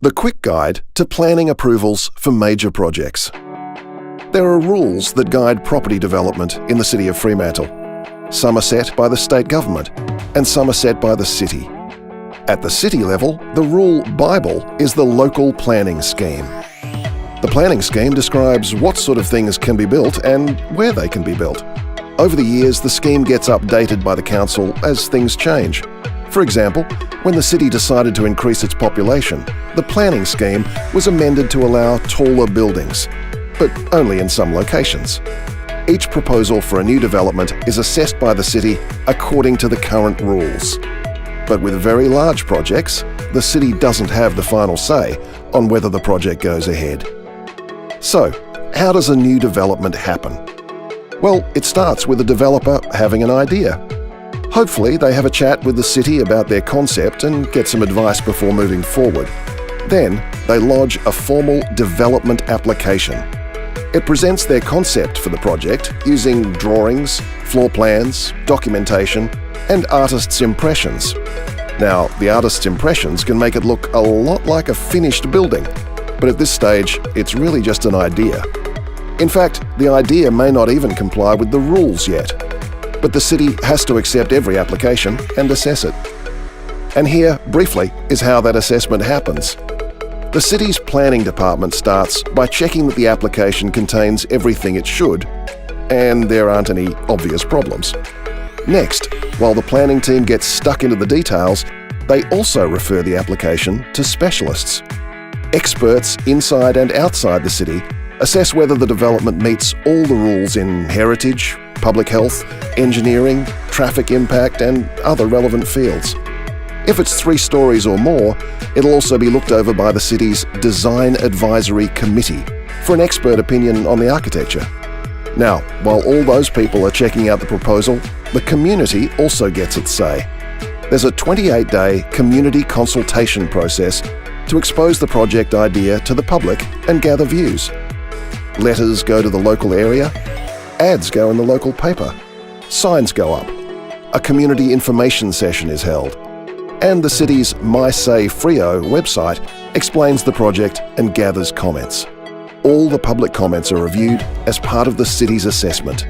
The quick guide to planning approvals for major projects. There are rules that guide property development in the City of Fremantle. Some are set by the state government and some are set by the city. At the city level, the rule Bible is the local planning scheme. The planning scheme describes what sort of things can be built and where they can be built. Over the years, the scheme gets updated by the council as things change. For example, when the city decided to increase its population, the planning scheme was amended to allow taller buildings, but only in some locations. Each proposal for a new development is assessed by the city according to the current rules. But with very large projects, the city doesn't have the final say on whether the project goes ahead. So, how does a new development happen? Well, it starts with a developer having an idea. Hopefully, they have a chat with the city about their concept and get some advice before moving forward. Then, they lodge a formal development application. It presents their concept for the project using drawings, floor plans, documentation, and artists' impressions. Now, the artists' impressions can make it look a lot like a finished building, but at this stage, it's really just an idea. In fact, the idea may not even comply with the rules yet, but the city has to accept every application and assess it. And here, briefly, is how that assessment happens. The city's planning department starts by checking that the application contains everything it should, and there aren't any obvious problems. Next, while the planning team gets stuck into the details, they also refer the application to specialists. Experts inside and outside the city assess whether the development meets all the rules in heritage, public health, engineering, traffic impact, and other relevant fields. If it's 3 stories or more, it'll also be looked over by the city's Design Advisory Committee for an expert opinion on the architecture. Now, while all those people are checking out the proposal, the community also gets its say. There's a 28-day community consultation process to expose the project idea to the public and gather views. Letters go to the local area, ads go in the local paper, signs go up, a community information session is held, and the city's My Say Freo website explains the project and gathers comments. All the public comments are reviewed as part of the city's assessment.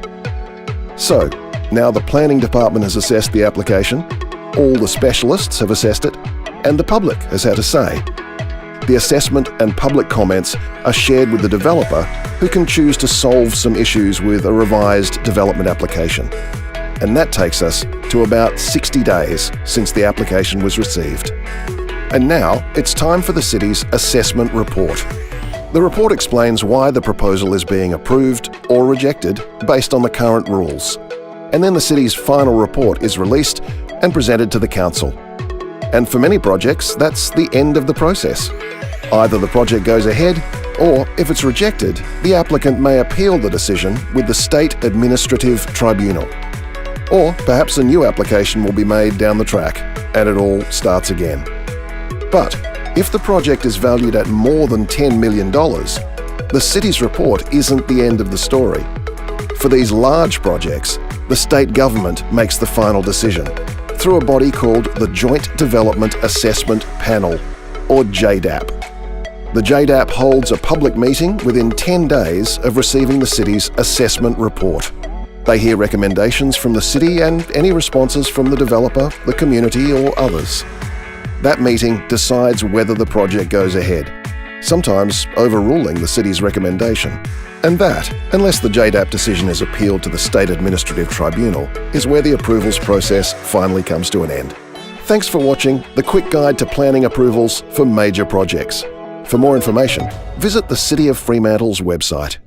So, now the planning department has assessed the application, all the specialists have assessed it, and the public has had a say. The assessment and public comments are shared with the developer, who can choose to solve some issues with a revised development application. And that takes us to about 60 days since the application was received. And now it's time for the city's assessment report. The report explains why the proposal is being approved or rejected based on the current rules. And then the city's final report is released and presented to the council. And for many projects, that's the end of the process. Either the project goes ahead, or if it's rejected, the applicant may appeal the decision with the State Administrative Tribunal. Or perhaps a new application will be made down the track, and it all starts again. But if the project is valued at more than $10 million, the city's report isn't the end of the story. For these large projects, the state government makes the final decision through a body called the Joint Development Assessment Panel, or JDAP. The JDAP holds a public meeting within 10 days of receiving the city's assessment report. They hear recommendations from the city and any responses from the developer, the community, or others. That meeting decides whether the project goes ahead, sometimes overruling the city's recommendation. And that, unless the JDAP decision is appealed to the State Administrative Tribunal, is where the approvals process finally comes to an end. Thanks for watching the quick guide to planning approvals for major projects. For more information, visit the City of Fremantle's website.